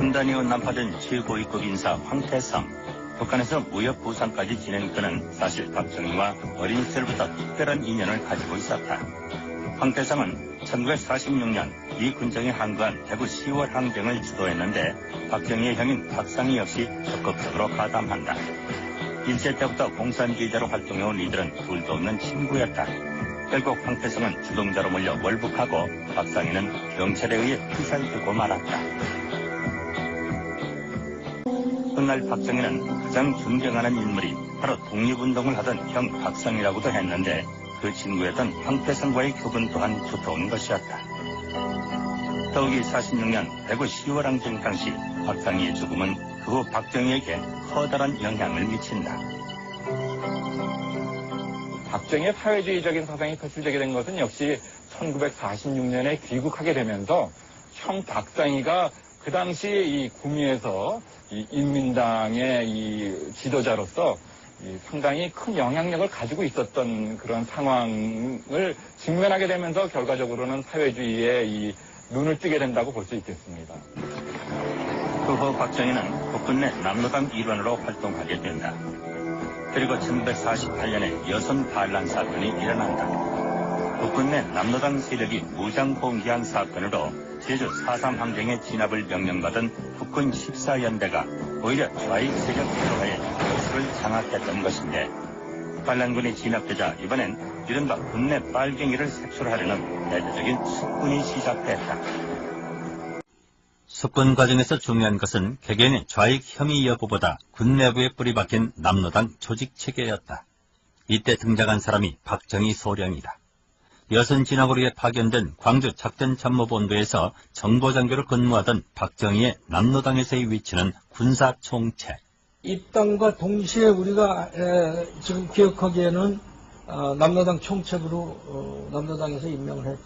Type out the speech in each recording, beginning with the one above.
군 단위로 난파된 최고위급 인사 황태성. 북한에서 무역 부상까지 지낸 그는 사실 박정희와 어린 시절부터 특별한 인연을 가지고 있었다. 황태성은 1946년 이 군정이 항거한 대구 10월 항쟁을 주도했는데 박정희의 형인 박상희 역시 적극적으로 가담한다. 일제 때부터 공산주의자로 활동해온 이들은 둘도 없는 친구였다. 결국 황태성은 주동자로 몰려 월북하고 박상희는 경찰에 의해 피살되고 말았다. 훗날 박정희는 가장 존경하는 인물이 바로 독립운동을 하던 형 박상희라고도 했는데 그 친구였던 황태성과의 교분 또한 두터운 것이었다. 더욱이 46년 대구 10월 항쟁 당시 박상희의 죽음은 그 후 박정희에게 커다란 영향을 미친다. 박정희의 사회주의적인 사상이 표출되게 된 것은 역시 1946년에 귀국하게 되면서 형 박상희가 그 당시 이 구미에서 이 인민당의 이 지도자로서 상당히 큰 영향력을 가지고 있었던 그런 상황을 직면하게 되면서 결과적으로는 사회주의에 이 눈을 뜨게 된다고 볼 수 있겠습니다. 그 후 박정희는 국군 내 남로당 일원으로 활동하게 된다. 그리고 1948년에 여선 반란 사건이 일어난다. 국군 내 남로당 세력이 무장 봉기한 사건으로 제주 4.3 항쟁에 진압을 명령받은 국군 14연대가 오히려 좌익 세력 대화에 역수를 장악했던 것인데 반란군이 진압되자 이번엔 이른바 군내 빨갱이를 색출하려는 대대적인 숙군이 시작됐다. 숙군 과정에서 중요한 것은 개개인의 좌익 혐의 여부보다 군 내부에 뿌리 박힌 남로당 조직체계였다. 이때 등장한 사람이 박정희 소령이다. 여선 진압으로 위해 파견된 광주 작전참모본부에서 정보장교로 근무하던 박정희의 남로당에서의 위치는 군사총책. 입당과 동시에 우리가 지금 기억하기에는 남로당 총책으로 남로당에서 임명을 했지.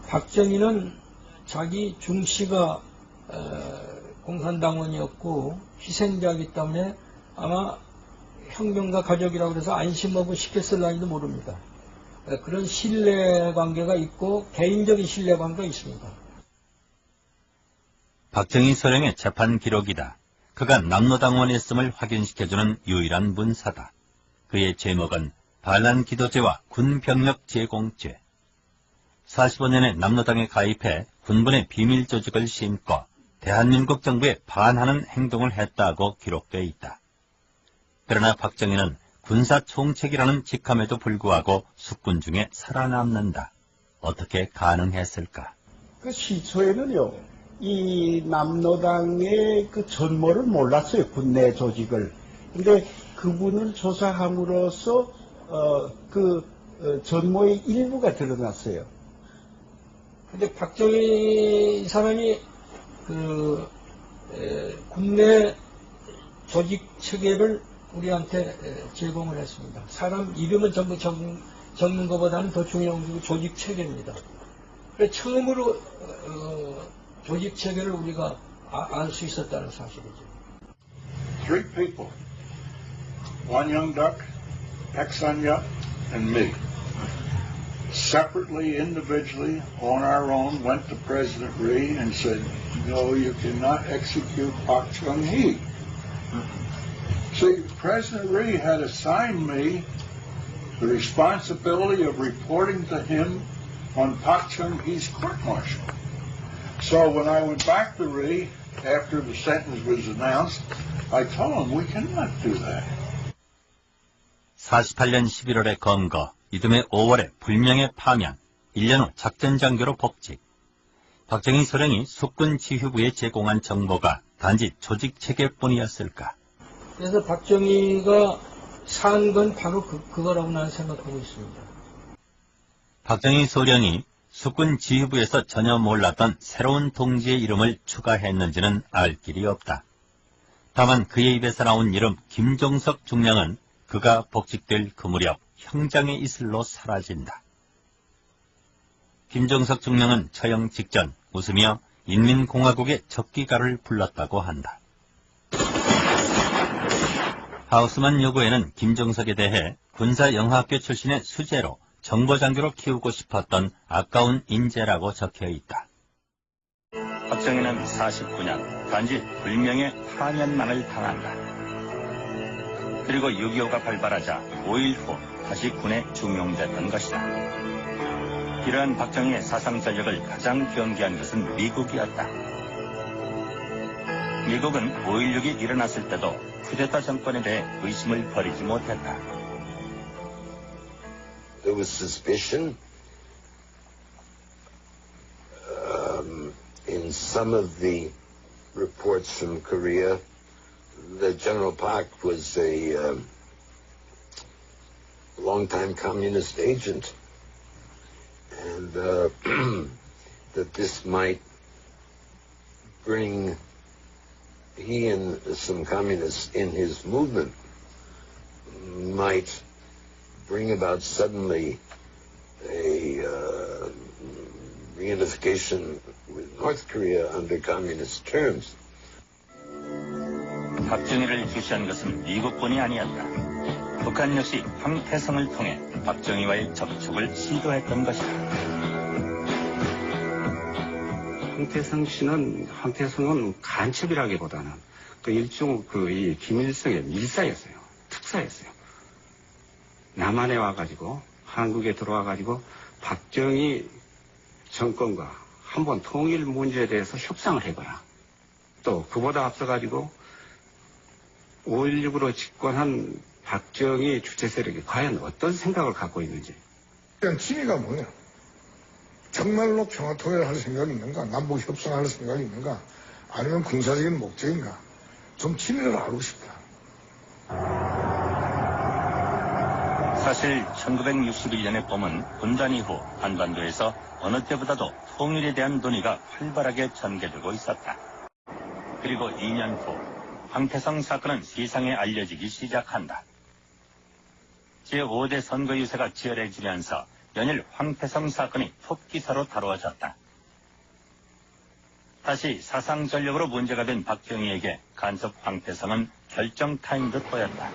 박정희는 자기 중씨가 공산당원이었고 희생자이기 때문에 아마 혁명가 가족이라고 해서 안심하고 시켰을 나이도 모릅니다. 그런 신뢰관계가 있고 개인적인 신뢰관계가 있습니다. 박정희 소령의 재판 기록이다. 그가 남로당원이었음을 확인시켜주는 유일한 문사다. 그의 제목은 반란 기도제와 군병력 제공죄. 45년에 남로당에 가입해 군분의 비밀 조직을 심고 대한민국 정부에 반하는 행동을 했다고 기록되어 있다. 그러나 박정희는 군사총책이라는 직함에도 불구하고 숙군 중에 살아남는다. 어떻게 가능했을까? 그 시초에는요, 이 남로당의 그 전모를 몰랐어요, 군내 조직을. 근데 그분을 조사함으로써 전모의 일부가 드러났어요. 근데 박정희 사람이 군내 조직 체계를 우리한테 제공을 했습니다. 사람 이름을 전부 적는 것보다는 더 중요한 게 조직 체계입니다. 그래서 처음으로 조직 체계를 우리가 알 수 있었다는 사실이죠. Three people, one young duck, Paksanya, and me. Separately, individually, on our own, went to President Rhee and said, no, you cannot execute Pak Chung-hee. See, President Rhee had assigned me the responsibility of reporting to him on Pak Chung-hee's court-martial. So when I went back to Rhee, after the sentence was announced, I told him we cannot do that. 48년 11월에 검거, 이듬해 5월에 불명예 파면, 1년 후 작전장교로 복직. 박정희 소령이 숙군 지휘부에 제공한 정보가 단지 조직체계뿐이었을까? 그래서 박정희가 산 건 바로 그거라고 나는 생각하고 있습니다. 박정희 소령이 숙군 지휘부에서 전혀 몰랐던 새로운 동지의 이름을 추가했는지는 알 길이 없다. 다만 그의 입에서 나온 이름 김종석 중령은 그가 복직될 그 무렵 형장의 이슬로 사라진다. 김종석 중령은 처형 직전 웃으며 인민공화국의 적기가를 불렀다고 한다. 하우스만 요구에는 김종석에 대해 군사영화학교 출신의 수재로 정보장교로 키우고 싶었던 아까운 인재라고 적혀있다. 박정희는 49년 단지 불명예 파면만을 당한다. 그리고 6.25가 발발하자 5일 후 다시 군에 중용됐던 것이다. 이러한 박정희의 사상 전력을 가장 경계한 것은 미국이었다. 미국은 5.16이 일어났을 때도 쿠데타 정권에 대해 의심을 버리지 못했다. There was suspicion in some of the reports from Korea that General Park was a long-time communist agent, and that this might bring he and some communists in his movement might bring about suddenly a reunification with North Korea under communist terms. 박정희를 주시한 것은 미국뿐이 아니었다. 북한 역시 황태성을 통해 박정희와의 접촉을 시도했던 것이다. 황태성은 간첩이라기보다는 일종 이 김일성의 밀사였어요. 특사였어요. 남한에 와가지고 한국에 들어와가지고 박정희 정권과 한번 통일 문제에 대해서 협상을 해봐라. 또 그보다 앞서가지고 5.16으로 집권한 박정희 주체 세력이 과연 어떤 생각을 갖고 있는지. 그냥 취미가 뭐냐? 정말로 평화 통일을 할 생각이 있는가? 남북 협상할 생각이 있는가? 아니면 군사적인 목적인가? 좀 취미를 알고 싶다. 사실 1961년의 봄은 분단 이후 한반도에서 어느 때보다도 통일에 대한 논의가 활발하게 전개되고 있었다. 그리고 2년 후 황태성 사건은 세상에 알려지기 시작한다. 제5대 선거 유세가 치열해지면서 연일 황태성 사건이 톱기사로 다루어졌다. 다시 사상 전력으로 문제가 된 박정희에게 간섭 황태성은 결정타인 듯 보였다.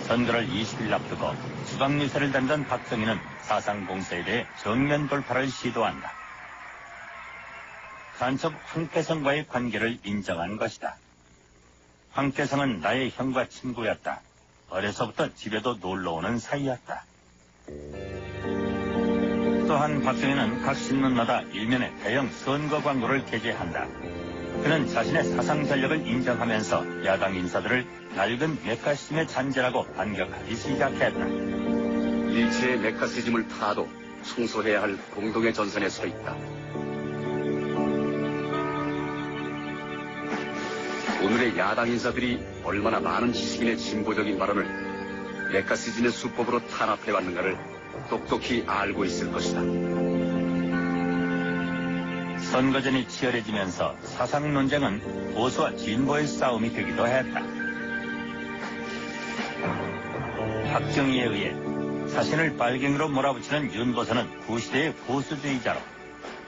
선거를 20일 앞두고 수박 유세를 단던 박정희는 사상 공세에 대해 정면 돌파를 시도한다. 간첩 황태성과의 관계를 인정한 것이다. 황태성은 나의 형과 친구였다. 어려서부터 집에도 놀러오는 사이였다. 또한 박정희는 각 신문마다 일면에 대형 선거 광고를 게재한다. 그는 자신의 사상 전력을 인정하면서 야당 인사들을 낡은 메카시즘의 잔재라고 반격하기 시작했다. 일체의 메카시즘을 타도 청소해야 할 공동의 전선에 서 있다. 오늘의 야당 인사들이 얼마나 많은 지식인의 진보적인 발언을 메카시즘의 수법으로 탄압해왔는가를 똑똑히 알고 있을 것이다. 선거전이 치열해지면서 사상 논쟁은 보수와 진보의 싸움이 되기도 했다. 박정희에 의해 자신을 빨갱이로 몰아붙이는 윤보선은 구시대의 보수주의자로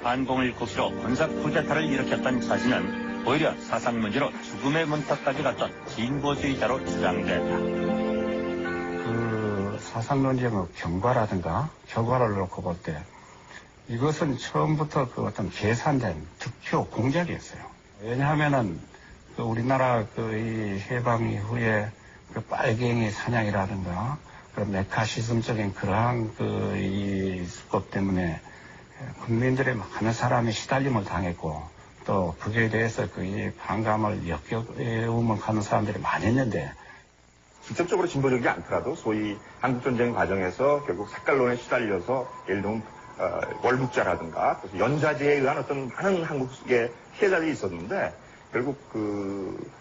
반공을 국시로 군사 쿠데타를 일으켰던 자신은 오히려 사상 문제로 죽음의 문턱까지 갔던 진보주의자로 주장됐다. 사상 논쟁의 경과라든가 결과를 놓고 볼 때 이것은 처음부터 어떤 계산된 득표 공작이었어요. 왜냐하면은 우리나라 이 해방 이후에 빨갱이 사냥이라든가 메카시즘적인 그러한 이 수법 때문에 국민들의 많은 사람이 시달림을 당했고 또 그에 대해서 이 반감을 역겨움을 하는 사람들이 많이 있는데 직접적으로 진보적이지 않더라도 소위 한국전쟁 과정에서 결국 색깔론에 시달려서 예를 들면 월북자라든가 연좌제에 의한 어떤 많은 한국의 피해자들이 있었는데 결국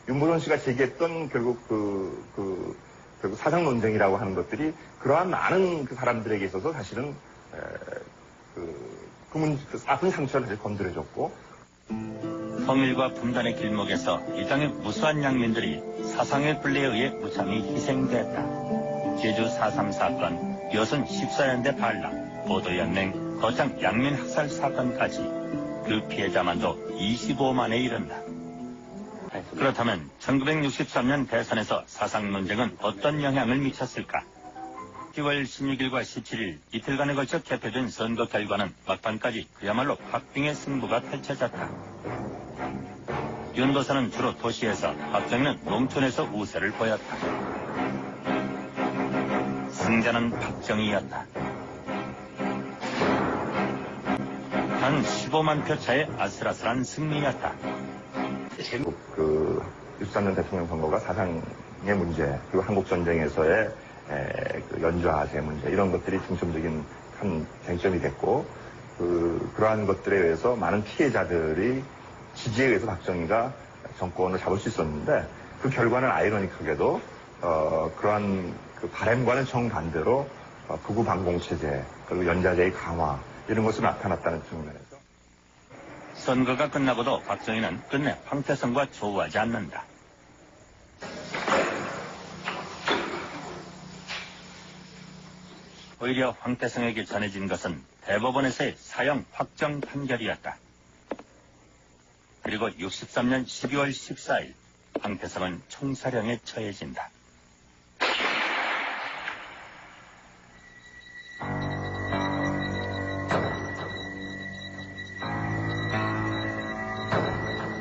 윤보선 씨가 제기했던 결국 결국 사상 논쟁이라고 하는 것들이 그러한 많은 사람들에게 있어서 사실은 아픈 상처를 사실 건드려줬고 통일과 분단의 길목에서 이 땅의 무수한 양민들이 사상의 굴레에 의해 무참히 희생됐다. 제주 4.3 사건, 여순 14연대 반란, 보도연맹, 거창 양민 학살 사건까지 그 피해자만도 25만에 이른다. 그렇다면 1963년 대선에서 사상 논쟁은 어떤 영향을 미쳤을까? 10월 16일과 17일 이틀간에 걸쳐 개표된 선거 결과는 막판까지 그야말로 박빙의 승부가 펼쳐졌다. 윤도선은 주로 도시에서, 박정희는 농촌에서 우세를 보였다. 승자는 박정희였다. 단 15만 표 차의 아슬아슬한 승리였다. 그 63년 대통령 선거가 사상의 문제, 그리고 한국 전쟁에서의 그 연좌제 문제, 이런 것들이 중점적인 한 쟁점이 됐고, 그러한 것들에 의해서 많은 피해자들이 지지에 의해서 박정희가 정권을 잡을 수 있었는데, 그 결과는 아이러니하게도 그러한 그 바람과는 정반대로 극우 반공체제, 그리고 연좌제의 강화, 이런 것이 나타났다는 측면에서. 선거가 끝나고도 박정희는 끝내 황태성과 조우하지 않는다. 오히려 황태성에게 전해진 것은 대법원에서의 사형 확정 판결이었다. 그리고 63년 12월 14일 황태성은 총사령에 처해진다.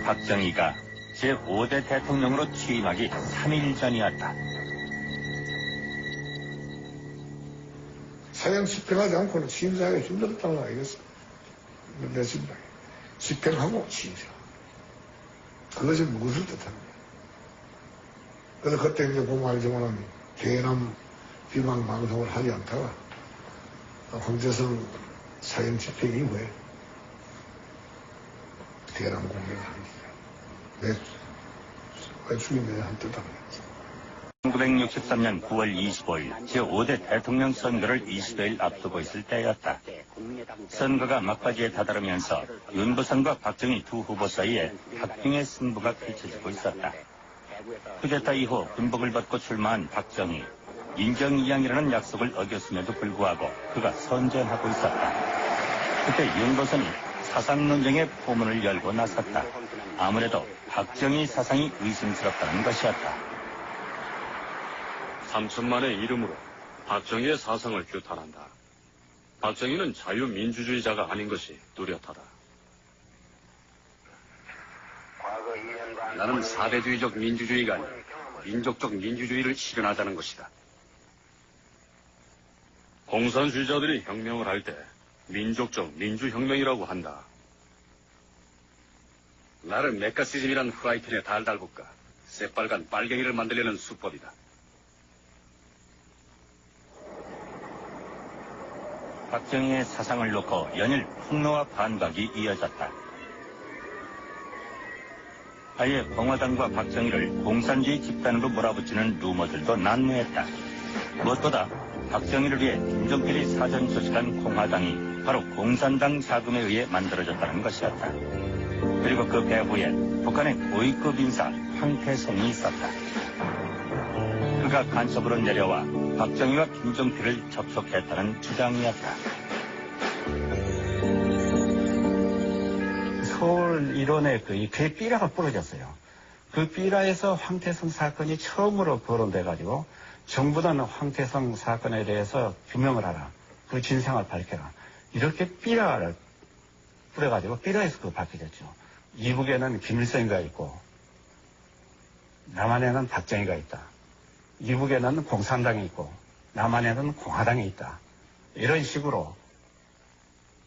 박정희가 제5대 대통령으로 취임하기 3일 전이었다. 사형 집행하지 않고는 취임사하기 힘들었다는 거 알겠어. 내 생각에. 집행하고 취임사. 그것이 무엇을 뜻합니까? 그래서 그때 이제 보면 알지만은 대남 비방 방송을 하지 않다가 황태성 사형 집행 이후에 대남 공개를 합니다. 왜 죽임에 한 뜻합니다. 1963년 9월 25일 제5대 대통령 선거를 20여일 앞두고 있을 때였다. 선거가 막바지에 다다르면서 윤도선과 박정희 두 후보 사이에 박빙의 승부가 펼쳐지고 있었다. 쿠데타 이후 군복을 벗고 출마한 박정희, 인정이양이라는 약속을 어겼음에도 불구하고 그가 선전하고 있었다. 그때 윤도선이 사상논쟁의 포문을 열고 나섰다. 아무래도 박정희 사상이 의심스럽다는 것이었다. 3천만의 이름으로 박정희의 사상을 규탄한다. 박정희는 자유민주주의자가 아닌 것이 뚜렷하다. 나는 사대주의적 민주주의가 아닌 민족적 민주주의를 실현하자는 것이다. 공산주의자들이 혁명을 할 때 민족적 민주혁명이라고 한다. 나는 메카시즘이란 후라이팬에 달달 볶아 새빨간 빨갱이를 만들려는 수법이다. 박정희의 사상을 놓고 연일 폭로와 반박이 이어졌다. 아예 공화당과 박정희를 공산주의 집단으로 몰아붙이는 루머들도 난무했다. 무엇보다 박정희를 위해 김종필이 사전 조직한 공화당이 바로 공산당 자금에 의해 만들어졌다는 것이었다. 그리고 그 배후에 북한의 고위급 인사 황태성이 있었다. 그가 간첩으로 내려와 박정희와 김종필을 접촉했다는 주장이었다. 서울 일원에 이 폐삐라가 부러졌어요. 그 삐라에서 황태성 사건이 처음으로 거론돼가지고 정부는 황태성 사건에 대해서 규명을 하라. 그 진상을 밝혀라. 이렇게 삐라를 뿌려가지고 삐라에서 그거 밝혀졌죠. 이북에는 김일성이가 있고 남한에는 박정희가 있다. 이북에는 공산당이 있고 남한에는 공화당이 있다. 이런 식으로.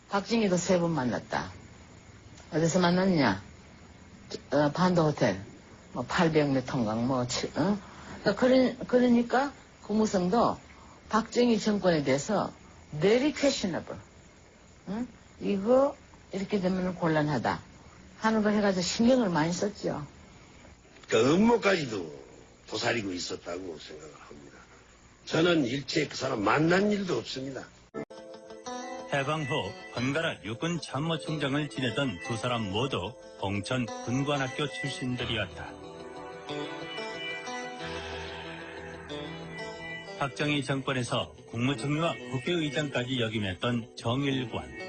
박정희도 3번 만났다. 어디서 만났냐? 반도 호텔, 800몇 통강, 그러니까 고무성도 박정희 정권에 대해서 very questionable. 이거 이렇게 되면 곤란하다 하는 걸 해가지고 신경을 많이 썼죠. 그 음모까지도 도사리고 있었다고 생각을 합니다. 저는 일체 그 사람 만난 일도 없습니다. 해방 후 번갈아 육군 참모총장을 지내던 두 사람 모두 봉천 군관학교 출신들이었다. 박정희 정권에서 국무총리와 국회의장까지 역임했던 정일관.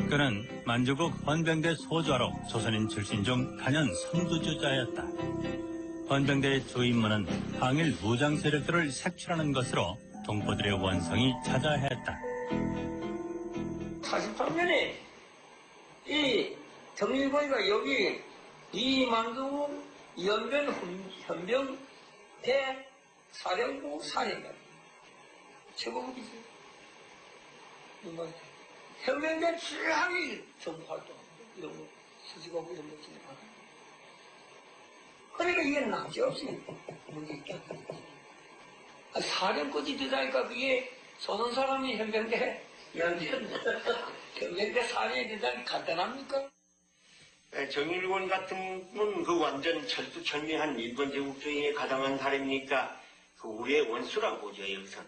그는 만주국 헌병대 소좌로 조선인 출신 중 단연 선두주자였다. 헌병대의 주 임무는 항일 무장 세력들을 색출하는 것으로 동포들의 원성이 자자했다. 43년에 이 정일권이가 여기 이만두 연변 현병 대사령부 사령관 최고급이죠. 현병대 7항이 정부활동 이런 거 수직하고 이런 거 진행하고 그러니까 이게 나지없이 문제 있다. 사령까지 되다니까 그게 소선 사람이 현병대 현병대 사령이 되다니 간단합니까? 정일권 같은 분 그 완전 철두철미한 일본 제국주의에 가담한 사람이니까 그 우리의 원수라고 보죠 여기선.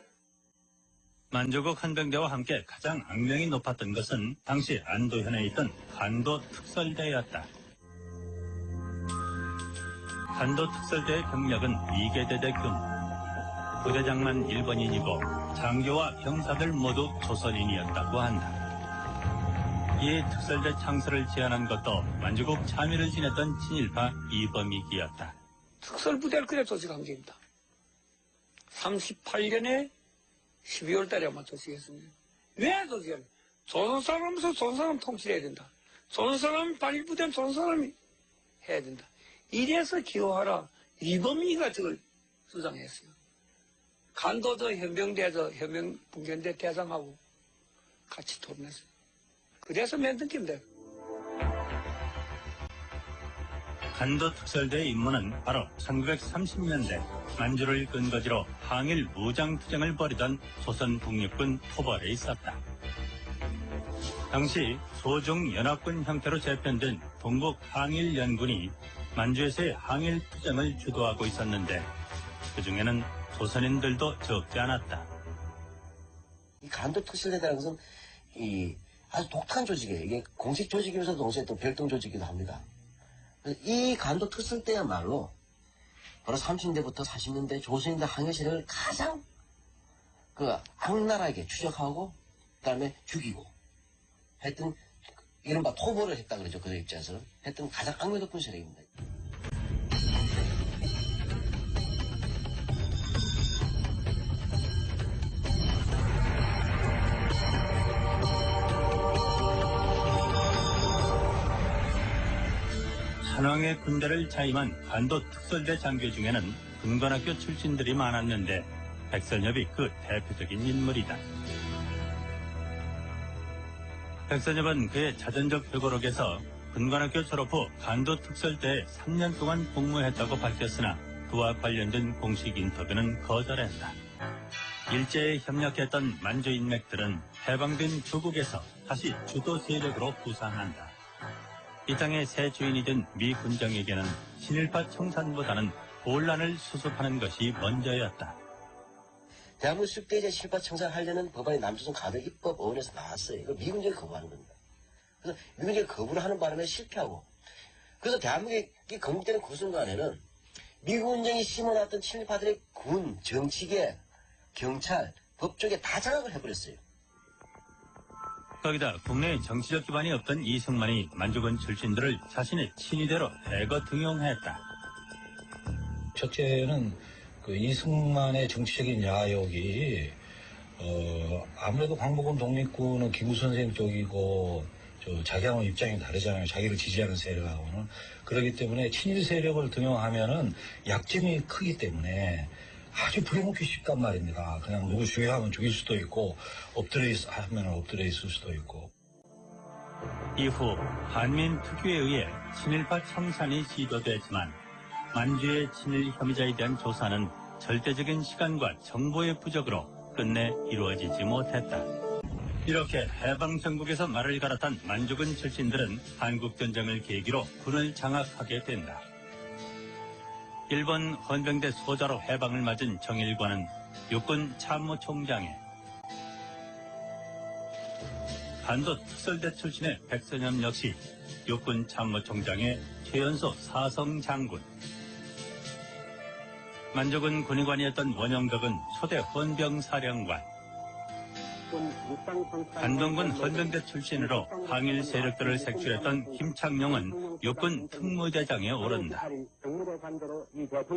만주국 헌병대와 함께 가장 악명이 높았던 것은 당시 안도현에 있던 간도 특설대였다. 간도 특설대의 병력은 2개대대군. 부대장만 일본인이고 장교와 병사들 모두 조선인이었다고 한다. 이 특설대 창설을 제안한 것도 만주국 참의를 지냈던 친일파 이범익이었다. 특설부대를 그래 조직한 겁니다. 38년에 12월 달에 아마 조직했습니다. 왜 조직했냐? 조선 사람에서 조선 사람 통치해야 된다. 조선 사람 반일부대는 조선 사람이 해야 된다. 이래서 기호하라 이범익이가 저걸 주장했어요. 간도도 현병대에서 현병분견대 대장하고 같이 토론했어요. 그래서 만든 겁니다. 간도 특설대의 임무는 바로 1930년대 만주를 근거지로 항일 무장투쟁을 벌이던 조선 북녘군 토벌에 있었다. 당시 소중연합군 형태로 재편된 동국 항일연군이 만주에서의 항일투쟁을 주도하고 있었는데 그 중에는 조선인들도 적지 않았다. 이 간도 특설대라는 것은 아주 독특한 조직이에요. 이게 공식 조직이면서 동시에 또 별동 조직이기도 합니다. 이 간도 특설대야말로 바로 30년대부터 40년대 조선인들 항일 세력을 가장 악랄하게 추적하고 그다음에 죽이고 하여튼 이른바 토벌을 했다 그러죠. 그들 입장에서는 하여튼 가장 악명 높은 세력입니다. 한왕의 군대를 자임한 간도 특설대 장교 중에는 군관학교 출신들이 많았는데 백선엽이 그 대표적인 인물이다. 백선엽은 그의 자전적 회고록에서 군관학교 졸업 후 간도 특설대에 3년 동안 복무했다고 밝혔으나 그와 관련된 공식 인터뷰는 거절했다. 일제에 협력했던 만주 인맥들은 해방된 조국에서 다시 주도 세력으로 부상한다. 이 땅의 새 주인이 된 미 군정에게는 친일파 청산보다는 혼란을 수습하는 것이 먼저였다. 대한민국 10대제 친일파 청산하려는 법안이 남조선 가덕 입법 의원에서 나왔어요. 이거 미 군정이 거부하는 겁니다. 그래서 미 군정이 거부를 하는 바람에 실패하고 그래서 대한민국이 건국되는 그 순간에는 미 군정이 심어놨던 친일파들의 군, 정치계, 경찰, 법조계 다 장악을 해버렸어요. 거기다 국내에 정치적 기반이 없던 이승만이 만주군 출신들을 자신의 친위대로 대거 등용했다. 첫째는 그 이승만의 정치적인 야욕이 아무래도 광복군 독립군은 김구 선생 쪽이고 자기하고는 입장이 다르잖아요. 자기를 지지하는 세력하고는. 그렇기 때문에 친일 세력을 등용하면은 약점이 크기 때문에 아주 부려먹기 쉽단 말입니다. 그냥 누구 죽여하면 죽일 수도 있고 엎드려 하면 엎드려 있을 수도 있고. 이후 한민 특유에 의해 친일파 청산이 시도됐지만 만주의 친일 혐의자에 대한 조사는 절대적인 시간과 정보의 부족으로 끝내 이루어지지 못했다. 이렇게 해방정국에서 말을 갈았던 만주군 출신들은 한국전쟁을 계기로 군을 장악하게 된다. 일본 헌병대 소자로 해방을 맞은 정일관은 육군 참모총장에 간도 특설대 출신의 백선엽 역시 육군 참모총장의 최연소 사성장군, 만주군 군의관이었던 원영덕은 초대 헌병사령관, 안동군 헌병대 출신으로 항일 세력들을 색출했던 김창룡은 육군 특무대장에 오른다.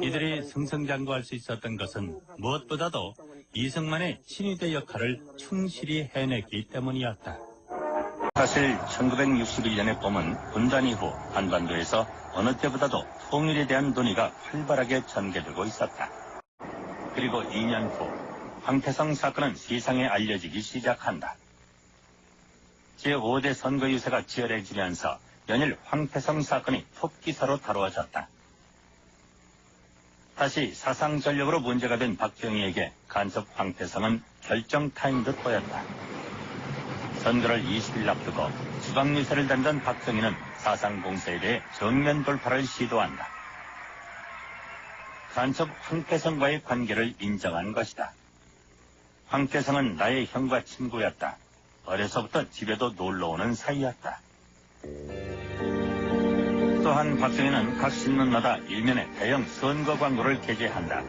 이들이 승승장구할 수 있었던 것은 무엇보다도 이승만의 친위대 역할을 충실히 해냈기 때문이었다. 사실 1961년의 봄은 분단 이후 한반도에서 어느 때보다도 통일에 대한 논의가 활발하게 전개되고 있었다. 그리고 2년 후 황태성 사건은 세상에 알려지기 시작한다. 제5대 선거 유세가 치열해지면서 연일 황태성 사건이 톱기사로 다루어졌다. 다시 사상 전력으로 문제가 된 박정희에게 간첩 황태성은 결정타인 듯 보였다. 선거를 20일 앞두고 수박 유세를 단단 박정희는 사상 공세에 대해 정면 돌파를 시도한다. 간첩 황태성과의 관계를 인정한 것이다. 황태성은 나의 형과 친구였다. 어려서부터 집에도 놀러오는 사이였다. 또한 박정희는 각 신문마다 일면에 대형 선거 광고를 게재한다.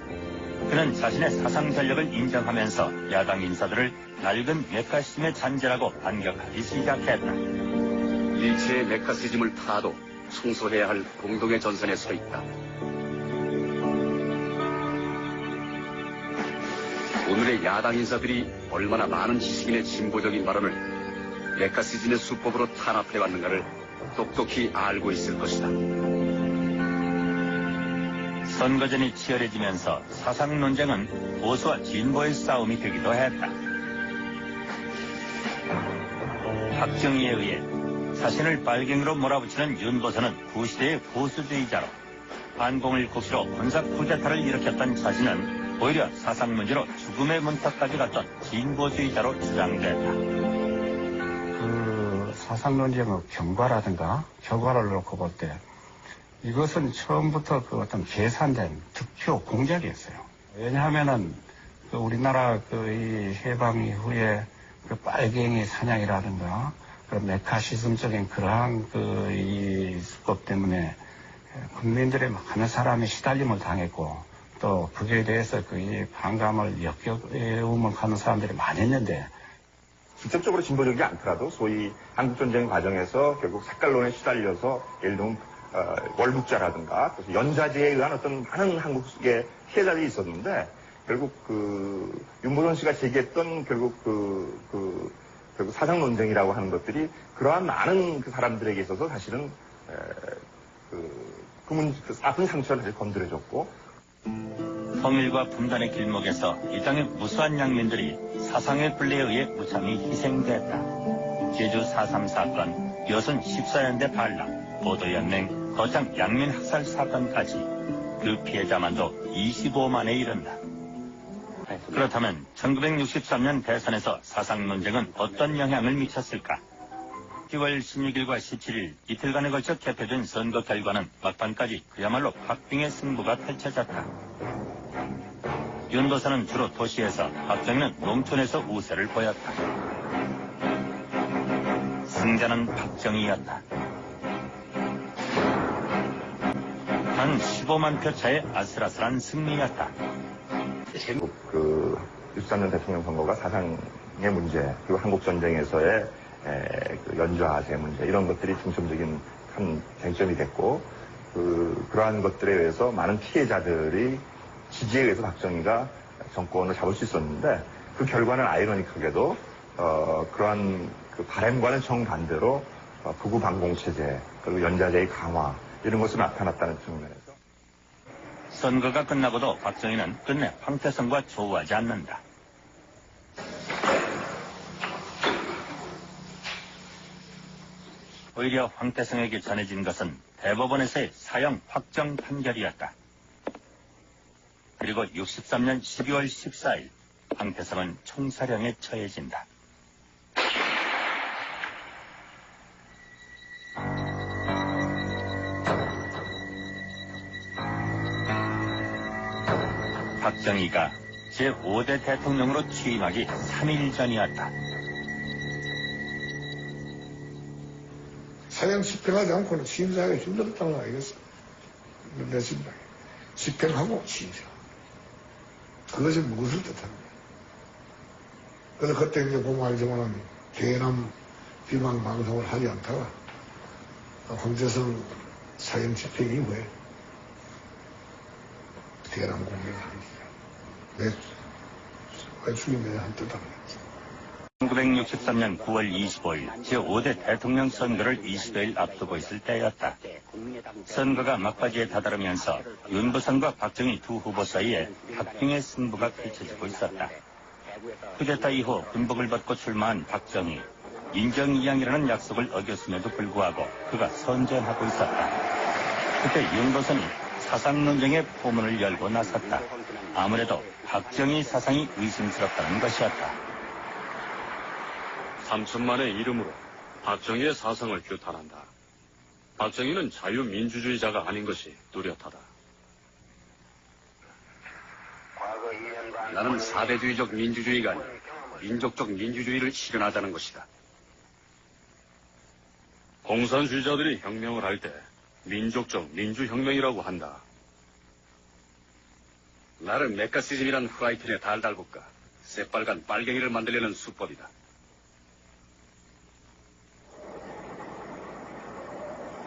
그는 자신의 사상 전력을 인정하면서 야당 인사들을 낡은 메카시즘의 잔재라고 반격하기 시작했다. 일체의 메카시즘을 타도 청소해야 할 공동의 전선에 서 있다. 오늘의 야당 인사들이 얼마나 많은 지식인의 진보적인 발언을 메카시즘의 수법으로 탄압해왔는가를 똑똑히 알고 있을 것이다. 선거전이 치열해지면서 사상 논쟁은 보수와 진보의 싸움이 되기도 했다. 박정희에 의해 자신을 빨갱이로 몰아붙이는 윤보선은 구시대의 보수주의자로 반공을 국시로 군사 쿠데타를 일으켰던 자신은 오히려 사상 문제로 죽음의 문턱까지 갔던 진보주의자로 주장됐다. 그 사상 논쟁의 경과라든가 결과를 놓고 볼 때 이것은 처음부터 그 어떤 계산된 득표 공작이었어요. 왜냐하면은 그 우리나라 그 이 해방 이후에 그 빨갱이 사냥이라든가 그 메카시즘적인 그러한 그 이 수법 때문에 국민들의 많은 사람이 시달림을 당했고 또 그에 대해서 그 이 반감을 역겨움을 하는 사람들이 많았는데 직접적으로 진보적이지 않더라도 소위 한국전쟁 과정에서 결국 색깔론에 시달려서 예를 들면 월북자라든가 연좌제에 의한 어떤 많은 한국의 피해자들이 있었는데 결국 그 윤보선 씨가 제기했던 결국 결국 사상 논쟁이라고 하는 것들이 그러한 많은 그 사람들에게 있어서 사실은 그 아픈 상처를 사실 건드려줬고 통일과 분단의 길목에서 이 땅의 무수한 양민들이 사상의 굴레에 의해 무참히 희생됐다. 제주 4.3 사건, 여순 14연대 반란, 보도연맹, 거창 양민 학살 사건까지 그 피해자만도 25만에 이른다. 그렇다면 1963년 대선에서 사상 논쟁은 어떤 영향을 미쳤을까? 10월 16일과 17일 이틀간에 걸쳐 개표된 선거 결과는 막판까지 그야말로 박빙의 승부가 펼쳐졌다. 윤보선은 주로 도시에서, 박정희는 농촌에서 우세를 보였다. 승자는 박정희였다. 단 15만 표 차의 아슬아슬한 승리였다. 그 63년 대통령 선거가 사상의 문제, 그리고 한국전쟁에서의 그 연좌제 문제, 이런 것들이 중점적인 한 쟁점이 됐고, 그러한 것들에 의해서 많은 피해자들이 지지에 의해서 박정희가 정권을 잡을 수 있었는데, 그 결과는 아이러니하게도 그러한 그 바람과는 정반대로 극우 반공체제, 그리고 연좌제의 강화, 이런 것이 나타났다는 측면에서 선거가 끝나고도 박정희는 끝내 황태성과 조우하지 않는다. 오히려 황태성에게 전해진 것은 대법원에서의 사형 확정 판결이었다. 그리고 63년 12월 14일 황태성은 총사령에 처해진다. 박정희가 제5대 대통령으로 취임하기 3일 전이었다. 사형 집행하지 않고는 취임사하기 힘들었다는 거 알겠어. 내 생각에. 집행하고 취임사. 그것이 무엇을 뜻합니까? 그래서 그때 이제 보면 알지만은 대남 비방 방송을 하지 않다가 황태성 사형 집행 이후에 대남 공개를 하는 거야. 왜 죽임에 한 뜻 하는 거지. 1963년 9월 25일 제5대 대통령 선거를 20여일 앞두고 있을 때였다. 선거가 막바지에 다다르면서 윤부선과 박정희 두 후보 사이에 박빙의 승부가 펼쳐지고 있었다. 쿠데타 이후 군복을 벗고 출마한 박정희, 인정이양이라는 약속을 어겼음에도 불구하고 그가 선전하고 있었다. 그때 윤부선이 사상 논쟁의 포문을 열고 나섰다. 아무래도 박정희 사상이 의심스럽다는 것이었다. 3천만의 이름으로 박정희의 사상을 규탄한다. 박정희는 자유민주주의자가 아닌 것이 뚜렷하다. 나는 사대주의적 민주주의가 아닌 민족적 민주주의를 실현하자는 것이다. 공산주의자들이 혁명을 할 때 민족적 민주혁명이라고 한다. 나는 메카시즘이란 후라이팬에 달달 볶아 새빨간 빨갱이를 만들려는 수법이다.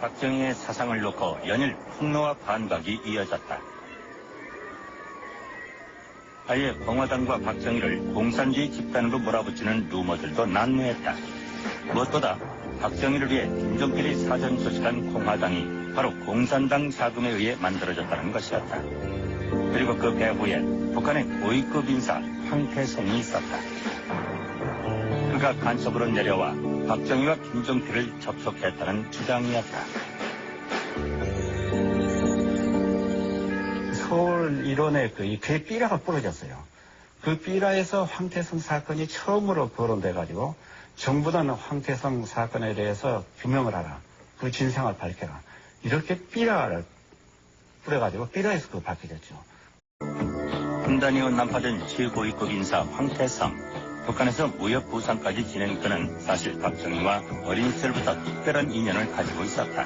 박정희의 사상을 놓고 연일 폭로와 반박이 이어졌다. 아예 공화당과 박정희를 공산주의 집단으로 몰아붙이는 루머들도 난무했다. 무엇보다 박정희를 위해 김종필이 사전 소식한 공화당이 바로 공산당 자금에 의해 만들어졌다는 것이었다. 그리고 그 배후에 북한의 고위급 인사 황태성이 있었다. 그가 간첩으로 내려와 박정희와 김종필을 접촉했다는 주장이었다. 서울 일원에 이 폐삐라가 부러졌어요. 그 삐라에서 황태성 사건이 처음으로 거론돼가지고 정부는 황태성 사건에 대해서 규명을 하라. 그 진상을 밝혀라. 이렇게 삐라를 뿌려가지고 삐라에서 그거 밝혀졌죠. 분단 이후 난파된 최고위급 인사 황태성. 북한에서 무역 부상까지 지낸 그는 사실 박정희와 어린 시절부터 특별한 인연을 가지고 있었다.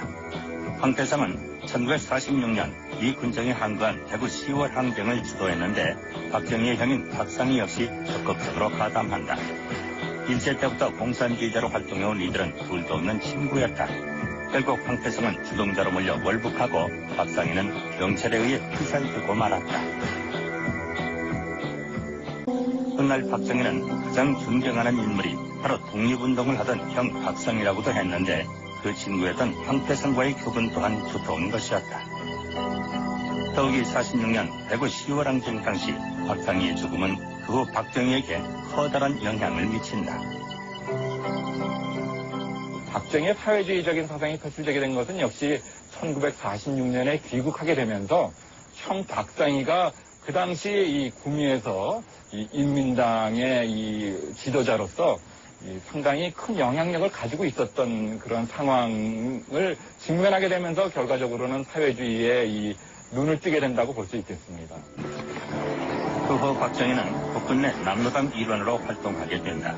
황태성은 1946년 이 군정에 항거한 대구 10월 항쟁을 주도했는데 박정희의 형인 박상희 역시 적극적으로 가담한다. 일제 때부터 공산주의자로 활동해온 이들은 둘도 없는 친구였다. 결국 황태성은 주동자로 몰려 월북하고 박상희는 경찰에 의해 피살되고 말았다. 훗날 박정희는 가장 존경하는 인물이 바로 독립운동을 하던 형 박상희라고도 했는데 그 친구였던 황태성과의 교분 또한 두터운 것이었다. 더욱이 46년 대구 10월 항쟁 당시 박상희의 죽음은 그 후 박정희에게 커다란 영향을 미친다. 박정희의 사회주의적인 사상이 표출되게 된 것은 역시 1946년에 귀국하게 되면서 형 박상희가 그 당시 이 구미에서 이 인민당의 이 지도자로서 상당히 큰 영향력을 가지고 있었던 그런 상황을 직면하게 되면서 결과적으로는 사회주의에 이 눈을 뜨게 된다고 볼 수 있겠습니다. 그 후 박정희는 국군 내 남로당 일원으로 활동하게 된다.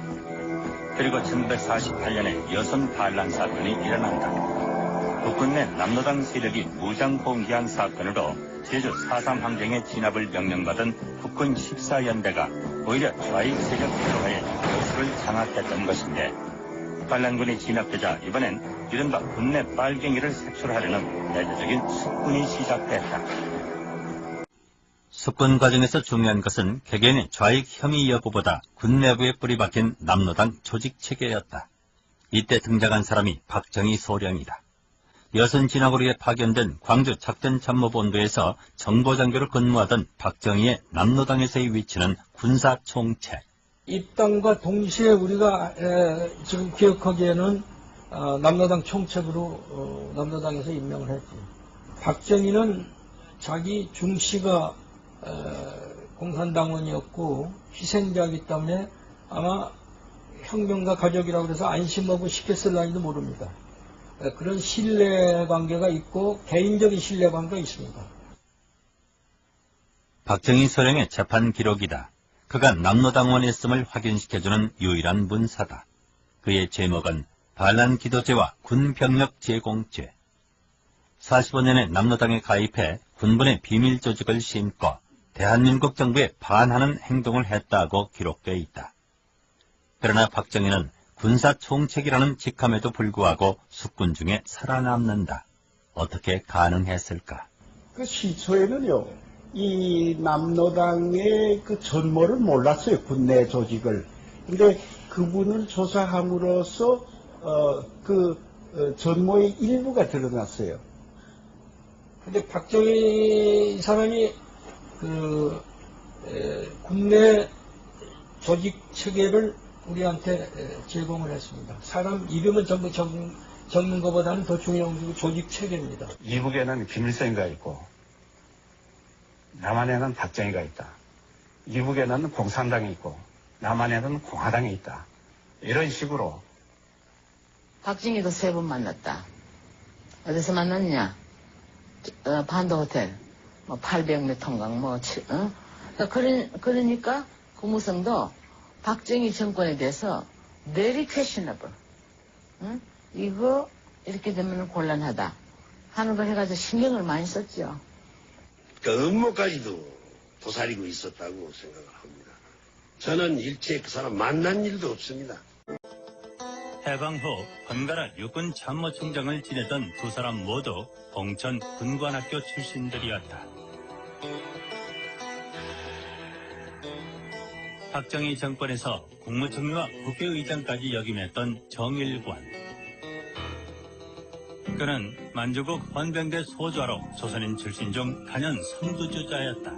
그리고 1948년에 여선 반란 사건이 일어난다. 국군 내 남로당 세력이 무장 봉기한 사건으로 제주 4.3 항쟁에 진압을 명령받은 국군 14연대가 오히려 좌익 세력 대화에 여수를 장악했던 것인데 반란군이 진압되자 이번엔 이른바 군내 빨갱이를 색출하려는 내재적인 숙군이 시작됐다. 숙군 과정에서 중요한 것은 개개인의 좌익 혐의 여부보다 군 내부에 뿌리박힌 남로당 조직체계였다. 이때 등장한 사람이 박정희 소령이다. 여선 진압을 위해 파견된 광주 작전참모본부에서 정보장교로 근무하던 박정희의 남로당에서의 위치는 군사총책. 입당과 동시에 우리가 지금 기억하기에는 남로당 총책으로 남로당에서 임명을 했지. 박정희는 자기 중씨가 공산당원이었고 희생자이기 때문에 아마 혁명가 가족이라고 해서 안심하고 시켰을지도 모릅니다. 그런 신뢰관계가 있고 개인적인 신뢰관계가 있습니다. 박정희 소령의 재판 기록이다. 그가 남로당원이었음을 확인시켜주는 유일한 문사다. 그의 제목은 반란 기도죄와 군병력 제공죄. 45년에 남로당에 가입해 군부의 비밀 조직을 심고 대한민국 정부에 반하는 행동을 했다고 기록되어 있다. 그러나 박정희는 군사총책이라는 직함에도 불구하고 숙군 중에 살아남는다. 어떻게 가능했을까? 그 시초에는요, 이 남로당의 그 전모를 몰랐어요, 군내 조직을. 근데 그분을 조사함으로써 전모의 일부가 드러났어요. 근데 박정희 사람이 국내 조직 체계를 우리한테 제공을 했습니다. 사람 이름은 전부 적는 것보다는 더 중요한 조직 체계입니다. 이북에는 김일성이가 있고 남한에는 박정희가 있다. 이북에는 공산당이 있고 남한에는 공화당이 있다. 이런 식으로. 박정희도 3번 만났다. 어디서 만났냐? 반도 호텔, 800몇 통강, 그러니까 구무성도 박정희 정권에 대해서 very questionable. 이거 이렇게 되면 곤란하다 하는 걸 해가지고 신경을 많이 썼죠. 그 음모까지도 도사리고 있었다고 생각을 합니다. 저는 일체 그 사람 만난 일도 없습니다. 해방 후 번갈아 육군 참모총장을 지내던 두 사람 모두 봉천 군관학교 출신들이었다. 박정희 정권에서 국무총리와 국회의장까지 역임했던 정일관. 그는 만주국 헌병대 소좌로 조선인 출신 중 단연 선두주자였다.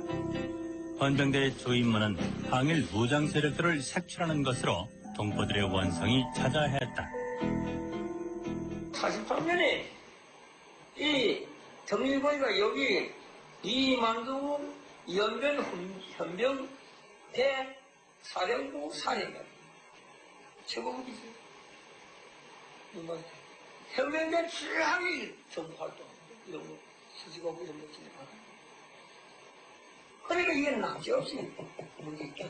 헌병대의 주 임무는 항일 무장 세력들을 색출하는 것으로 동포들의 원성이 자자했다. 48년에 이 정일권이가 여기 이만두 연변 현병 대사령부 사령관 최고급이죠. 현병대 7항이 정부활동 이런 거 수직하고 이런 거 진행하고 그러니까 이게 납치 없이 문제 있다.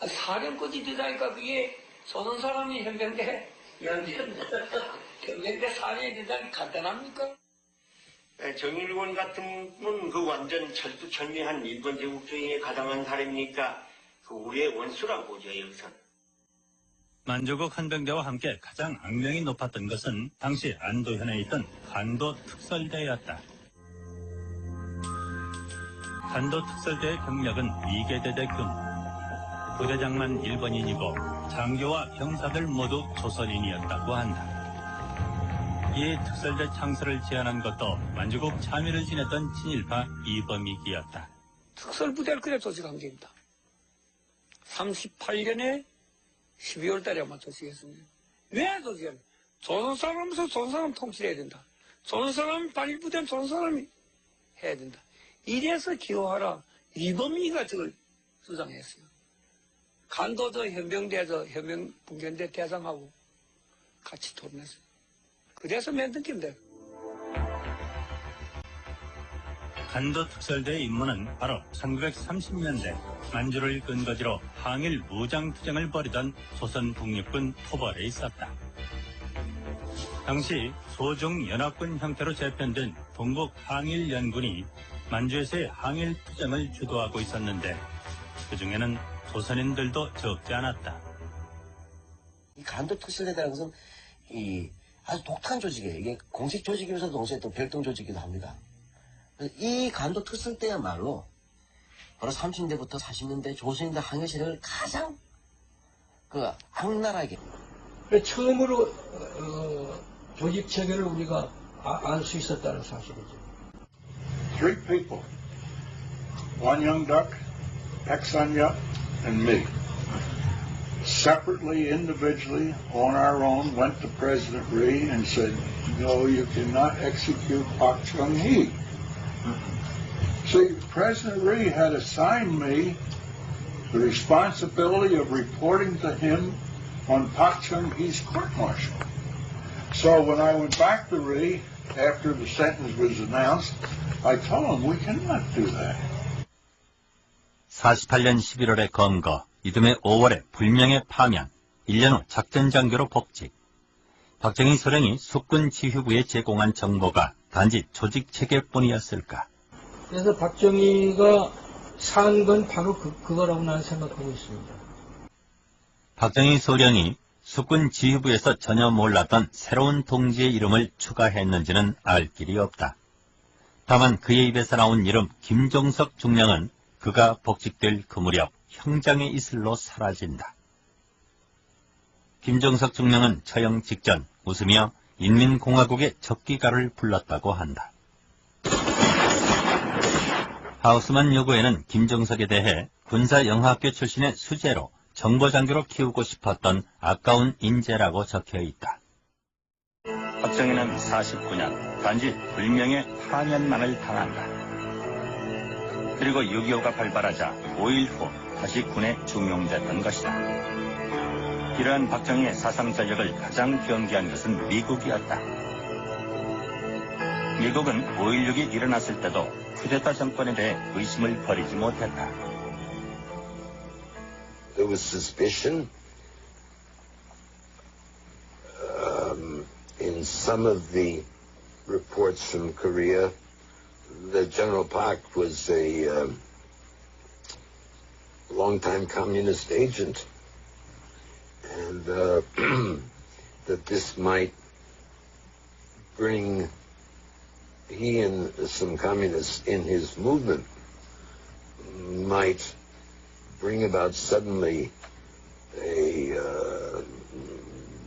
사령까지 되다니까 그게 조선 사람이 현병대 현병대 사령이 되다니 간단합니까? 정일권 같은 분은 그 완전 철두철미한 일본 제국주의에 가담한 사람이니까 그 우리의 원수라고 보죠, 여기서는. 만주국 헌병대와 함께 가장 악명이 높았던 것은 당시 안도현에 있던 간도 특설대였다. 간도 특설대의 경력은 2개대대 규모. 부대장만 일본인이고 장교와 병사들 모두 조선인이었다고 한다. 이 특설대 창설을 제안한 것도 만주국 참의를 지냈던 친일파 이범익이었다. 특설부대를 그래 조직한 겁니다. 38년에 12월 달에 아마 조직했습니다. 왜 조직했냐? 조선 사람에서 조선 사람 통치해야 된다. 조선 사람이 반일부대는 조선 사람이 해야 된다. 이래서 기호하라. 이범익이가 저걸 주장했어요. 간도도 현병대에서 현병 분견대 대장하고 같이 토론했어요. 그래서 만든 겁니다. 간도 특설대의 임무는 바로 1930년대 만주를 근거지로 항일 무장투쟁을 벌이던 조선 북녘군 토벌에 있었다. 당시 소중연합군 형태로 재편된 동북 항일연군이 만주에서의 항일투쟁을 주도하고 있었는데 그중에는 조선인들도 적지 않았다. 이 간도 특설대라는 것은 아주 독특한 조직이에요. 이게 공식 조직이면서 동시에 또 별동 조직이기도 합니다. 이 간도 특설대야말로 바로 30년대부터 40년대 조선인들 항일 세력을 가장 악랄하게. 처음으로 조직 체계를 우리가 알 수 있었다는 사실이죠. Three people, one young duck, Pak Sun-yuk, and me, separately, individually, on our own, went to President Rhee and said, no, you cannot execute Pak Chung-hee. See, President Rhee had assigned me the responsibility of reporting to him on Pak Chung-hee's court-martial. So when I went back to Rhee, after the sentence was announced, I told him we cannot do that. 48년 11월에 검거, 이듬해 5월에 불명예 파면, 1년 후 작전장교로 복직. 박정희 소령이 숙군 지휘부에 제공한 정보가 단지 조직체계뿐이었을까? 그래서 박정희가 산 건 바로 그거라고 나는 생각하고 있습니다. 박정희 소령이 숙군 지휘부에서 전혀 몰랐던 새로운 동지의 이름을 추가했는지는 알 길이 없다. 다만 그의 입에서 나온 이름 김종석 중령은 그가 복직될 그 무렵 형장의 이슬로 사라진다. 김정석 중령은 처형 직전 웃으며 인민공화국의 적기가를 불렀다고 한다. 하우스만 요구에는 김정석에 대해 군사영화학교 출신의 수재로 정보장교로 키우고 싶었던 아까운 인재라고 적혀있다. 박정희는 49년 단지 불명예 파면만을 당한다. 그리고 6.25가 발발하자 5일 후 다시 군에 중용됐던 것이다. 이러한 박정희의 사상 전력을 가장 경계한 것은 미국이었다. 미국은 5.16이 일어났을 때도 쿠데타 정권에 대해 의심을 버리지 못했다. There was suspicion in some of the reports from Korea that General Park was a longtime communist agent, and that this might bring he and some communists in his movement might bring about suddenly a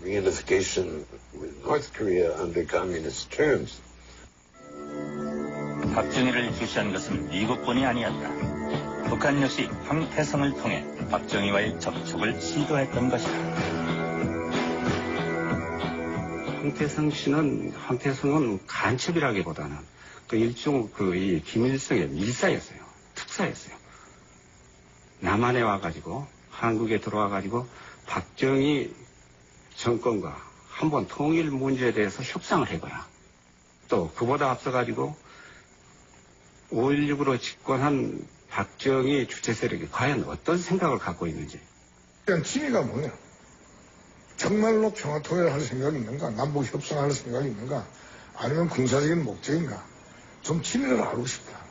reunification with North Korea under communist terms. 박정희를 주시한 것은 미국뿐이 아니었다. 북한 역시 황태성을 통해 박정희와의 접촉을 시도했던 것이다. 황태성은 간첩이라기보다는 그 일종 이 김일성의 밀사였어요. 특사였어요. 남한에 와가지고 한국에 들어와가지고 박정희 정권과 한번 통일 문제에 대해서 협상을 해봐야. 또 그보다 앞서가지고 5.16으로 집권한 박정희 주체 세력이 과연 어떤 생각을 갖고 있는지. 그냥 취미가 뭐냐? 정말로 평화 통일을 할 생각이 있는가? 남북 협상할 생각이 있는가? 아니면 군사적인 목적인가? 좀 취미를 알고 싶다.